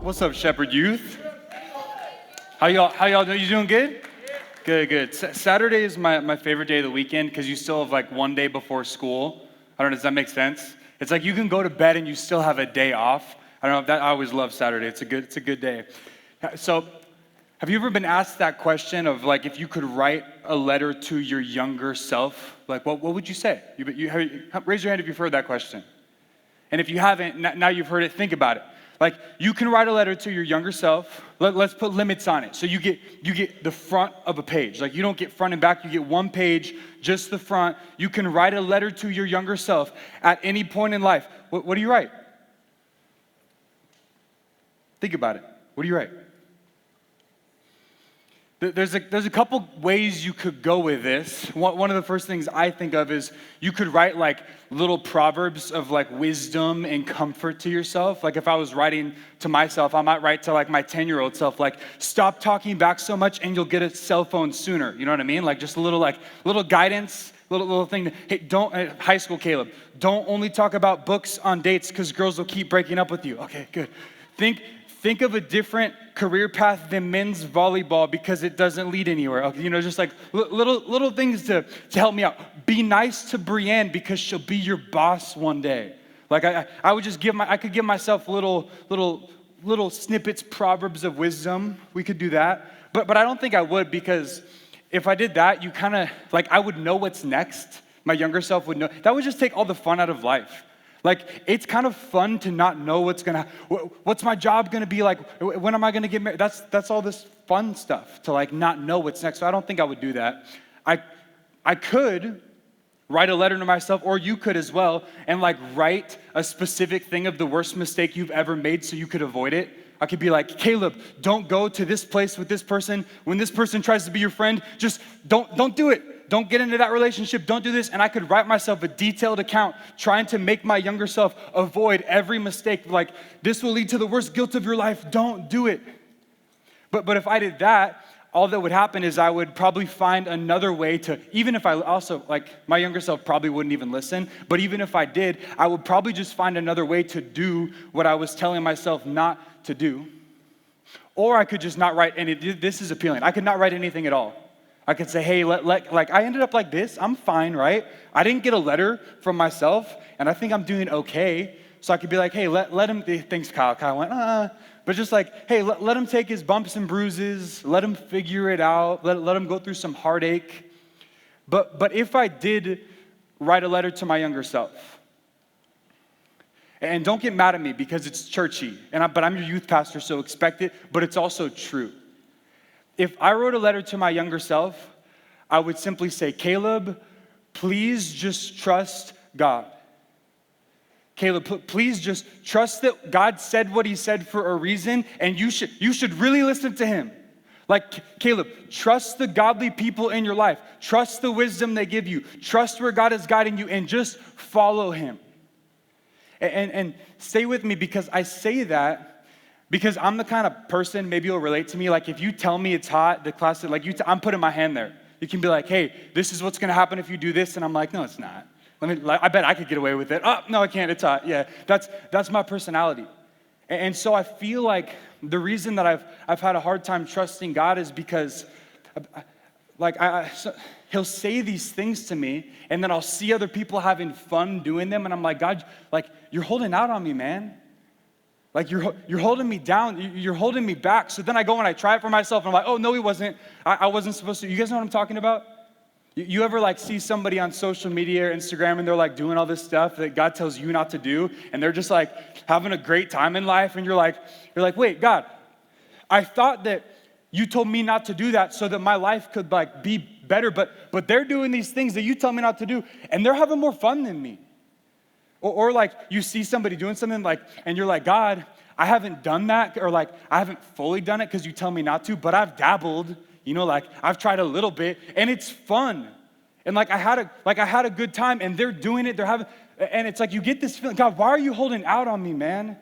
What's up, Shepherd Youth? How y'all doing? You doing good? Good. Saturday is my favorite day of the weekend because you still have like one day before school. I don't know, does that make sense? It's like you can go to bed and you still have a day off. I don't know if that, I always love Saturday. It's a good day. So, have you ever been asked that question of like, if you could write a letter to your younger self, like what would you say? Raise your hand if you've heard that question. And if you haven't, now you've heard it, think about it. Like, you can write a letter to your younger self. Let's put limits on it. So you get the front of a page. Like, you don't get front and back. You get one page, just the front. You can write a letter to your younger self at any point in life. What do you write? Think about it. What do you write? There's a couple ways you could go with this. One of the first things I think of is you could write like little proverbs of like wisdom and comfort to yourself. Like if I was writing to myself, I might write to like my 10-year-old self, like stop talking back so much and you'll get a cell phone sooner. You know what I mean? Like just a little guidance, little thing. Hey, high school Caleb, don't only talk about books on dates because girls will keep breaking up with you. Okay, good. Think of a different career path than men's volleyball because it doesn't lead anywhere. Okay, just like little things to help me out. Be nice to Brienne because she'll be your boss one day. Like I would just I could give myself little snippets, proverbs of wisdom. We could do that. But I don't think I would, because if I did that, you kind of like, I would know what's next. My younger self would know. That would just take all the fun out of life. Like, it's kind of fun to not know what's my job gonna be like, when am I gonna get married? That's all this fun stuff, to like not know what's next. So I don't think I would do that. I could write a letter to myself, or you could as well, and like write a specific thing of the worst mistake you've ever made so you could avoid it. I could be like, Caleb, don't go to this place with this person. When this person tries to be your friend, just don't do it. Don't get into that relationship. Don't do this. And I could write myself a detailed account trying to make my younger self avoid every mistake. Like, this will lead to the worst guilt of your life. Don't do it. But if I did that, all that would happen is I would probably find another way to, even if I also, like, my younger self probably wouldn't even listen, but even if I did, I would probably just find another way to do what I was telling myself not to do. Or I could just not write any. This is appealing. I could not write anything at all. I could say, hey, like I ended up like this. I'm fine, right? I didn't get a letter from myself, and I think I'm doing okay. So I could be like, hey, let him. Thanks, Kyle. Kyle went, But just like, hey, let him take his bumps and bruises. Let him figure it out. Let him go through some heartache. But if I did write a letter to my younger self, and don't get mad at me because it's churchy, but I'm your youth pastor, so expect it, but it's also true. If I wrote a letter to my younger self, I would simply say, Caleb, please just trust God. Caleb, please just trust that God said what he said for a reason, and you should really listen to him. Like, Caleb, trust the godly people in your life. Trust the wisdom they give you. Trust where God is guiding you, and just follow him. And stay with me, because I say that because I'm the kind of person, maybe you'll relate to me, like if you tell me it's hot, the classic, like I'm putting my hand there. You can be like, hey, this is what's gonna happen if you do this, and I'm like, no, it's not. I bet I could get away with it. Oh, no, I can't, it's hot. Yeah, that's my personality. And so I feel like the reason that I've had a hard time trusting God is because he'll say these things to me, and then I'll see other people having fun doing them, and I'm like, God, like, you're holding out on me, man. Like, you're holding me down. You're holding me back. So then I go and I try it for myself, and I'm like, oh, no, he wasn't. I wasn't supposed to. You guys know what I'm talking about? You ever like see somebody on social media or Instagram, and they're like doing all this stuff that God tells you not to do, and they're just like having a great time in life, and you're like, wait, God, I thought that you told me not to do that so that my life could like be better, but they're doing these things that you tell me not to do, and they're having more fun than me. Or like you see somebody doing something like, and you're like, God, I haven't done that, or like I haven't fully done it because you tell me not to, but I've dabbled, like I've tried a little bit, and it's fun. And like I had a good time, and they're doing it, and it's like you get this feeling, God, why are you holding out on me, man?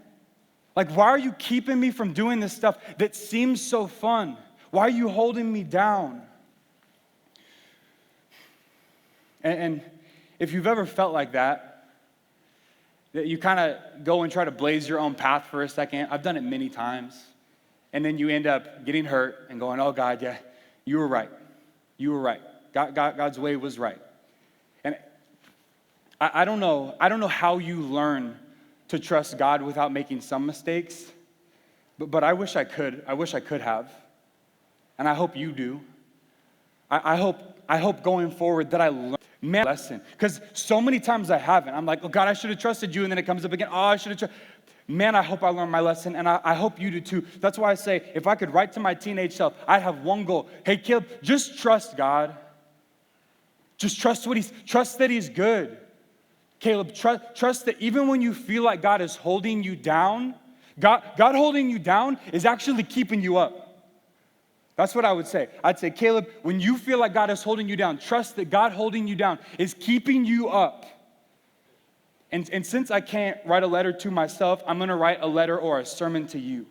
Like, why are you keeping me from doing this stuff that seems so fun? Why are you holding me down? And if you've ever felt like that, that you kind of go and try to blaze your own path for a second. I've done it many times. And then you end up getting hurt and going, oh God, yeah, you were right. You were right. God's way was right. And I don't know how you learn to trust God without making some mistakes, but I wish I could. I wish I could have. And I hope you do. I hope going forward that I learn my lesson. Because so many times I haven't. I'm like, oh God, I should have trusted you. And then it comes up again. Oh, I should have trusted. Man, I hope I learned my lesson, and I hope you do too. That's why I say, if I could write to my teenage self, I'd have one goal. Hey, Caleb, just trust God. Just trust that He's good. Caleb, trust that even when you feel like God is holding you down, God holding you down is actually keeping you up. That's what I would say. I'd say, Caleb, when you feel like God is holding you down, trust that God holding you down is keeping you up. And since I can't write a letter to myself, I'm going to write a letter or a sermon to you.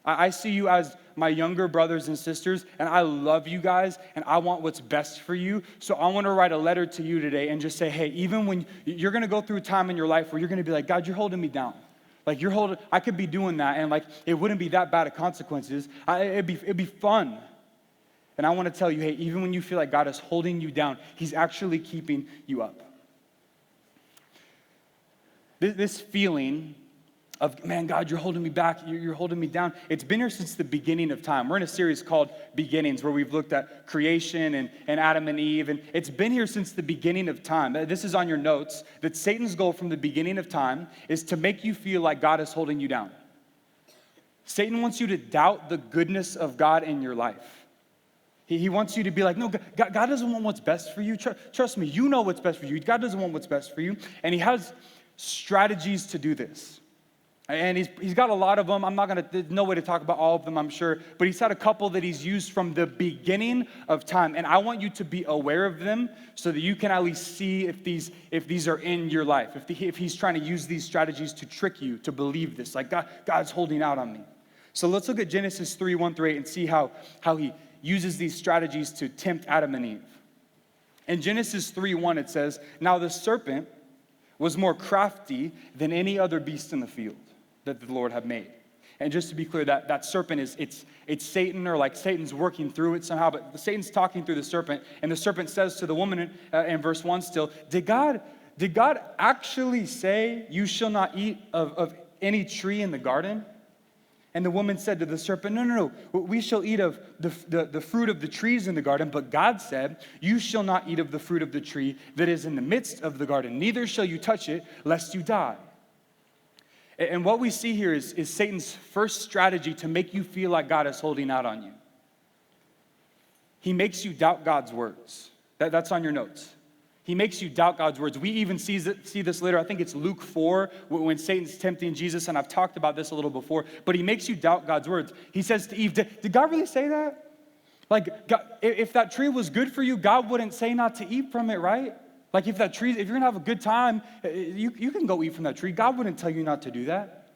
I see you as my younger brothers and sisters, and I love you guys, and I want what's best for you. So I want to write a letter to you today and just say, hey, even when you're going to go through a time in your life where you're going to be like, God, you're holding me down. Like I could be doing that, and like it wouldn't be that bad of consequences. It'd be fun. And I want to tell you, hey, even when you feel like God is holding you down, He's actually keeping you up. This feeling of, man, God, you're holding me back, you're holding me down, it's been here since the beginning of time. We're in a series called Beginnings, where we've looked at creation and Adam and Eve, and it's been here since the beginning of time. This is on your notes, that Satan's goal from the beginning of time is to make you feel like God is holding you down. Satan wants you to doubt the goodness of God in your life. He wants you to be like, no, God doesn't want what's best for you. Trust me, you know what's best for you. God doesn't want what's best for you, and he has strategies to do this. And he's got a lot of them. I'm not going to, there's no way to talk about all of them, I'm sure. But he's had a couple that he's used from the beginning of time. And I want you to be aware of them so that you can at least see if these are in your life. If he's trying to use these strategies to trick you to believe this. Like God's holding out on me. So let's look at Genesis 3:1-8 and see how he uses these strategies to tempt Adam and Eve. In Genesis 3:1 it says, now the serpent was more crafty than any other beast in the field that the Lord had made. And just to be clear, that serpent it's Satan, or like Satan's working through it somehow, but Satan's talking through the serpent, and the serpent says to the woman in verse 1 still, did God actually say, you shall not eat of any tree in the garden? And the woman said to the serpent, no, we shall eat of the fruit of the trees in the garden. But God said, you shall not eat of the fruit of the tree that is in the midst of the garden. Neither shall you touch it, lest you die. And what we see here is Satan's first strategy to make you feel like God is holding out on you. He makes you doubt God's words. That's on your notes. He makes you doubt God's words. We even see this later. I think it's Luke 4 when Satan's tempting Jesus, and I've talked about this a little before, but he makes you doubt God's words. He says to Eve, did God really say that? Like, God, if that tree was good for you, God wouldn't say not to eat from it, right? Like if you're going to have a good time, you can go eat from that tree. God wouldn't tell you not to do that.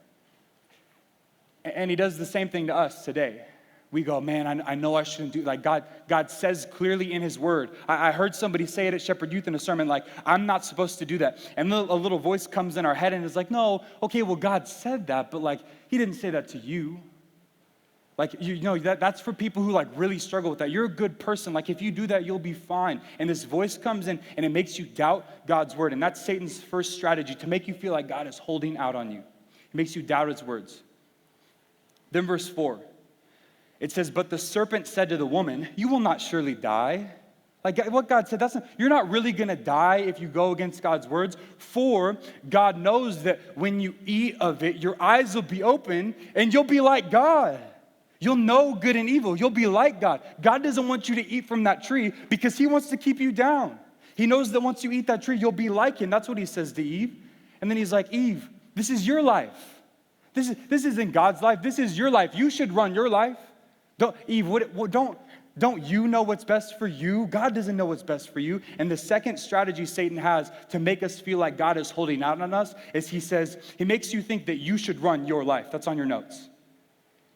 And he does the same thing to us today. We go, man, I know I shouldn't do, like God says clearly in his word. I heard somebody say it at Shepherd Youth in a sermon, like, I'm not supposed to do that. And a little voice comes in our head and is like, no, okay, well, God said that, but like, he didn't say that to you. Like, you know, that's for people who like really struggle with that. You're a good person. Like, if you do that, you'll be fine. And this voice comes in and it makes you doubt God's word. And that's Satan's first strategy, to make you feel like God is holding out on you. It makes you doubt his words. Then verse 4. It says, but the serpent said to the woman, you will not surely die. Like what God said, you're not really going to die if you go against God's words. For God knows that when you eat of it, your eyes will be open and you'll be like God. You'll know good and evil. You'll be like God. God doesn't want you to eat from that tree because he wants to keep you down. He knows that once you eat that tree, you'll be like him. That's what he says to Eve. And then he's like, Eve, this is your life. This isn't God's life. This is your life. You should run your life. Eve, don't you know what's best for you? God doesn't know what's best for you. And the second strategy Satan has to make us feel like God is holding out on us is he makes you think that you should run your life. That's on your notes.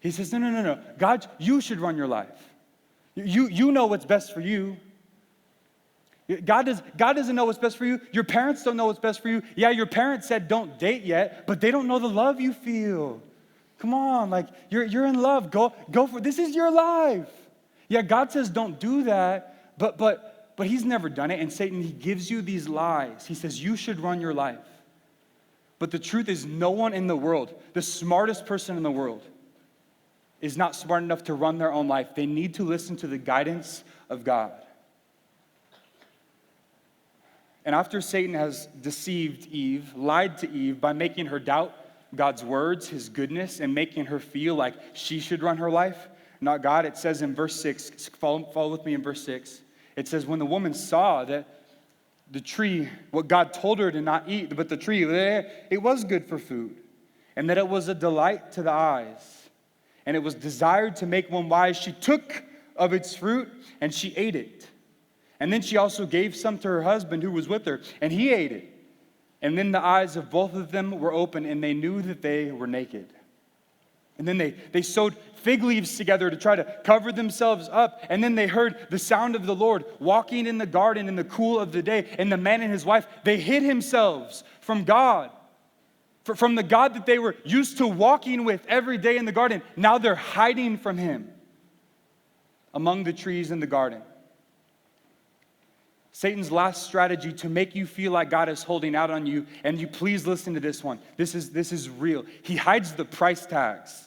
He says, no. God, you should run your life. You know what's best for you. God doesn't know what's best for you. Your parents don't know what's best for you. Yeah, your parents said don't date yet, but they don't know the love you feel. Come on, like you're in love. Go for it. This is your life. Yeah, God says don't do that, but he's never done it. And Satan, he gives you these lies. He says you should run your life. But the truth is no one in the world, the smartest person in the world, is not smart enough to run their own life. They need to listen to the guidance of God. And after Satan has deceived Eve, lied to Eve by making her doubt God's words, his goodness, and making her feel like she should run her life, not God, it says in verse 6, follow with me in verse 6. It says, when the woman saw that the tree, what God told her to not eat, but the tree, it was good for food, and that it was a delight to the eyes, and it was desired to make one wise, she took of its fruit, and she ate it. And then she also gave some to her husband who was with her, and he ate it. And then the eyes of both of them were open, and they knew that they were naked. And then they sewed fig leaves together to try to cover themselves up. And then they heard the sound of the Lord walking in the garden in the cool of the day. And the man and his wife, they hid themselves from God, from the God that they were used to walking with every day in the garden. Now they're hiding from him among the trees in the garden. Satan's last strategy to make you feel like God is holding out on you, and you please listen to this one. This is real. He hides the price tags.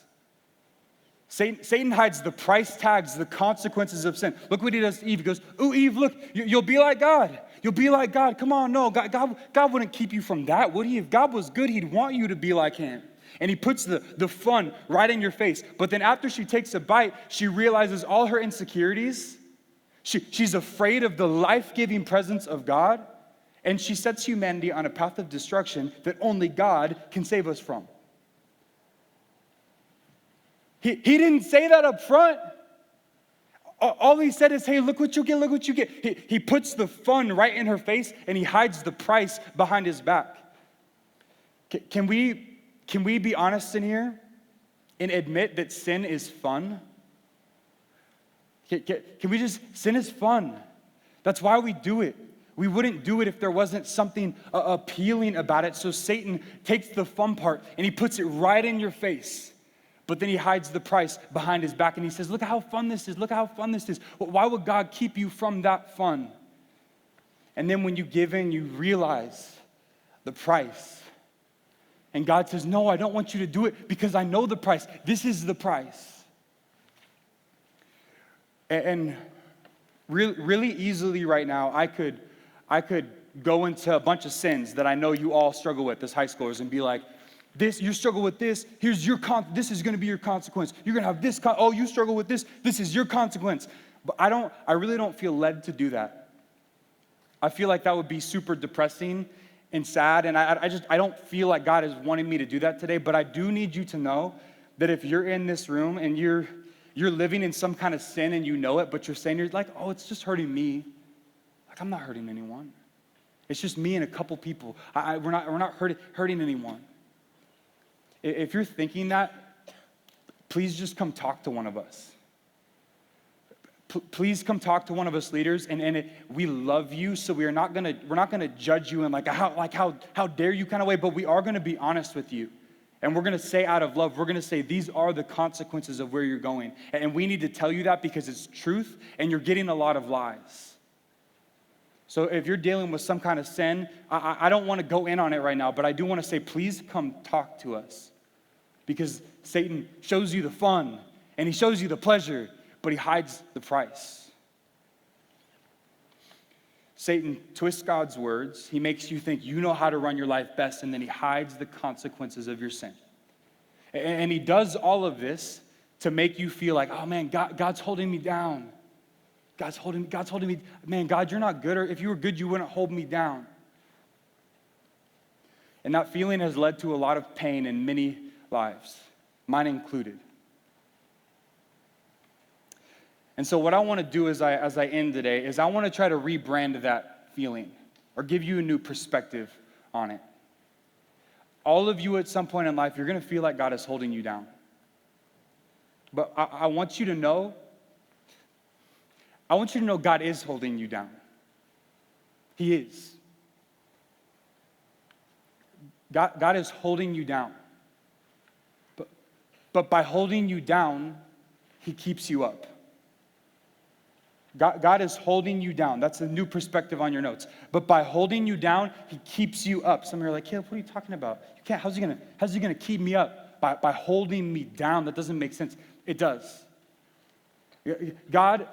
Satan hides the price tags, the consequences of sin. Look what he does to Eve. He goes, "Ooh, Eve, look, you'll be like God. You'll be like God. Come on, no, God wouldn't keep you from that, would he? If God was good, he'd want you to be like him." And he puts the fun right in your face. But then after she takes a bite, she realizes all her insecurities. She's afraid of the life-giving presence of God, and she sets humanity on a path of destruction that only God can save us from. He didn't say that up front. All he said is, hey, look what you get, look what you get. He puts the fun right in her face, and he hides the price behind his back. Can we be honest in here and admit that sin is fun? Can we just, sin is fun. That's why we do it. We wouldn't do it if there wasn't something appealing about it. So Satan takes the fun part and he puts it right in your face. But then he hides the price behind his back and he says, look how fun this is. Look how fun this is. Well, why would God keep you from that fun? And then when you give in, you realize the price. And God says, no, I don't want you to do it because I know the price. This is the price. And really easily right now, I could go into a bunch of sins that I know you all struggle with as high schoolers and be like, this, you struggle with this, here's your this is gonna be your consequence. You're gonna have this, oh, you struggle with this is your consequence. But I really don't feel led to do that. I feel like that would be super depressing and sad, and I don't feel like God is wanting me to do that today, but I do need you to know that if you're in this room and you're living in some kind of sin and you know it, but you're saying, you're like, oh, it's just hurting me. Like, I'm not hurting anyone. It's just me and a couple people. We're not hurting anyone. If you're thinking that, please just come talk to one of us. Please come talk to one of us leaders, and we love you, so we're not gonna judge you in how dare you kind of way, but we are gonna be honest with you. And we're going to say out of love, we're going to say these are the consequences of where you're going. And we need to tell you that because it's truth and you're getting a lot of lies. So if you're dealing with some kind of sin, I don't want to go in on it right now, but I do want to say, please come talk to us. Because Satan shows you the fun and he shows you the pleasure, but he hides the price. Satan twists God's words. He makes you think you know how to run your life best, and then he hides the consequences of your sin. And he does all of this to make you feel like, oh man, God's holding me down. God's holding me. Man, God, you're not good. Or if you were good, you wouldn't hold me down. And that feeling has led to a lot of pain in many lives, mine included. And so what I want to do as I end today is I want to try to rebrand that feeling or give you a new perspective on it. All of you at some point in life, you're going to feel like God is holding you down. But I want you to know God is holding you down. He is. God is holding you down. But by holding you down, he keeps you up. God is holding you down. That's a new perspective on your notes. But by holding you down, he keeps you up. Some of you are like, Caleb, what are you talking about? You can't. How's he gonna keep me up? By holding me down. That doesn't make sense. It does. God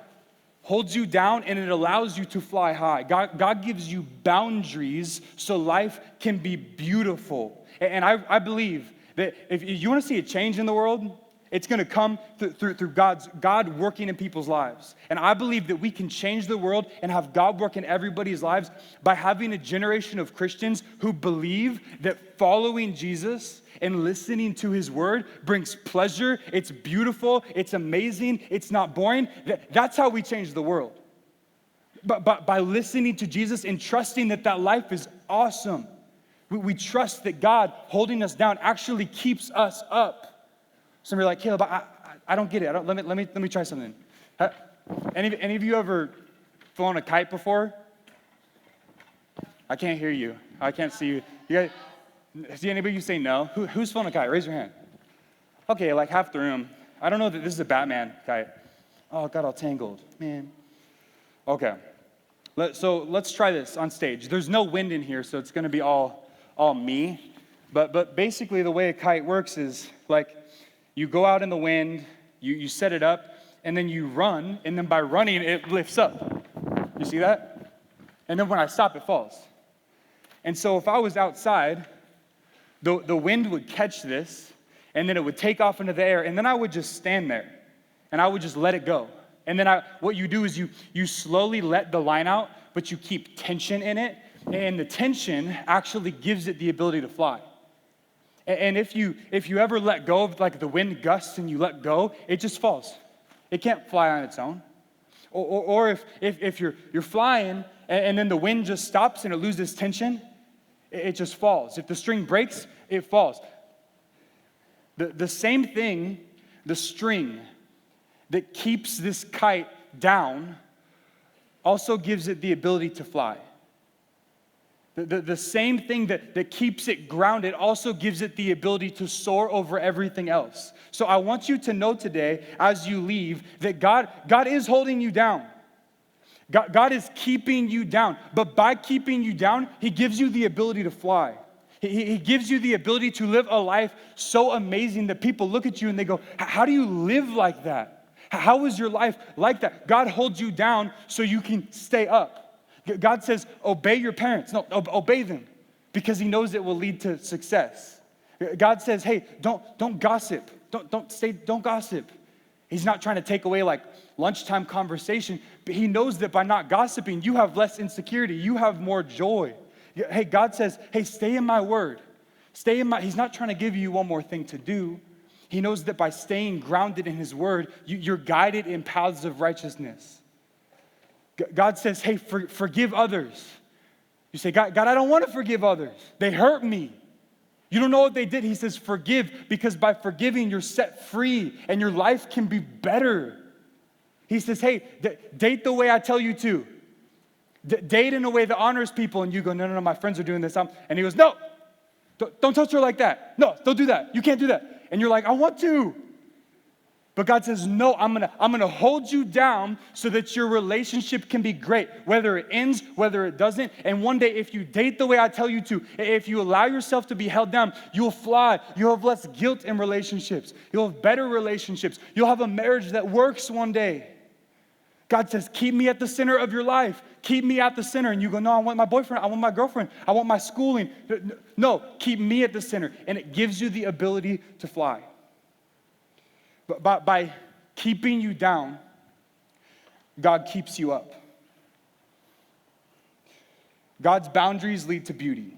holds you down and it allows you to fly high. God gives you boundaries so life can be beautiful. And I believe that if you want to see a change in the world, it's going to come through God working in people's lives. And I believe that we can change the world and have God work in everybody's lives by having a generation of Christians who believe that following Jesus and listening to his word brings pleasure. It's beautiful. It's amazing. It's not boring. That's how we change the world. But by listening to Jesus and trusting that life is awesome. We trust that God holding us down actually keeps us up. Some of you are like, Caleb, I don't get it. Let me try something. Any of you ever flown a kite before? I can't hear you. I can't see you. You guys, see anybody you say no? Who's flown a kite? Raise your hand. Okay, like half the room. I don't know that this is a Batman kite. Oh, got all tangled, man. Okay, so let's try this on stage. There's no wind in here, so it's gonna be all me. But basically the way a kite works is like you go out in the wind, you set it up, and then you run, and then by running it lifts up. You see that? And then when I stop, it falls. And so if I was outside, the wind would catch this, and then it would take off into the air, and then I would just stand there, and I would just let it go. And then what you do is you slowly let the line out, but you keep tension in it, and the tension actually gives it the ability to fly. And if you ever let go of like the wind gusts and you let go, it just falls. It can't fly on its own. Or if you're flying and then the wind just stops and it loses tension, it just falls. If the string breaks, it falls. The same thing, the string that keeps this kite down also gives it the ability to fly. The same thing that keeps it grounded also gives it the ability to soar over everything else. So I want you to know today, as you leave, that God is holding you down. God is keeping you down. But by keeping you down, he gives you the ability to fly. He gives you the ability to live a life so amazing that people look at you and they go, how do you live like that? How is your life like that? God holds you down so you can stay up. God says, obey your parents. No, obey them because he knows it will lead to success. God says, hey, don't gossip. Don't gossip. He's not trying to take away like lunchtime conversation, but he knows that by not gossiping, you have less insecurity. You have more joy. Hey, God says, hey, stay in my word. He's not trying to give you one more thing to do. He knows that by staying grounded in his word, you're guided in paths of righteousness. God says, hey, forgive others. You say, God, I don't want to forgive others. They hurt me. You don't know what they did. He says, forgive, because by forgiving, you're set free and your life can be better. He says, hey, date the way I tell you to. Date in a way that honors people. And you go, no, my friends are doing this. And he goes, no, don't touch her like that. No, don't do that. You can't do that. And you're like, I want to. But God says, no, I'm gonna hold you down so that your relationship can be great, whether it ends, whether it doesn't. And one day, if you date the way I tell you to, if you allow yourself to be held down, you'll fly. You'll have less guilt in relationships. You'll have better relationships. You'll have a marriage that works one day. God says, keep me at the center of your life. Keep me at the center. And you go, no, I want my boyfriend. I want my girlfriend. I want my schooling. No, keep me at the center. And it gives you the ability to fly. But by keeping you down, God keeps you up. God's boundaries lead to beauty.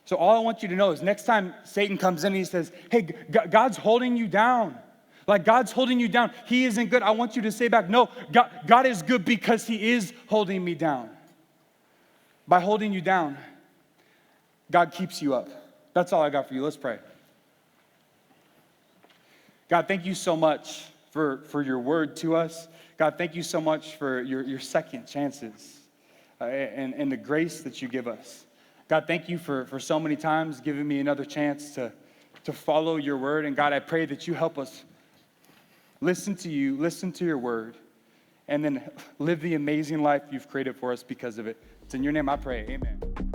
So all I want you to know is next time Satan comes in and he says, hey, God's holding you down. Like God's holding you down. He isn't good. I want you to say back, no, God is good because he is holding me down. By holding you down, God keeps you up. That's all I got for you. Let's pray. God, thank you so much for your word to us. God, thank you so much for your second chances. and the grace that you give us. God, thank you for so many times giving me another chance to follow your word. And God, I pray that you help us listen to you, listen to your word, and then live the amazing life you've created for us because of it. It's in your name I pray, amen.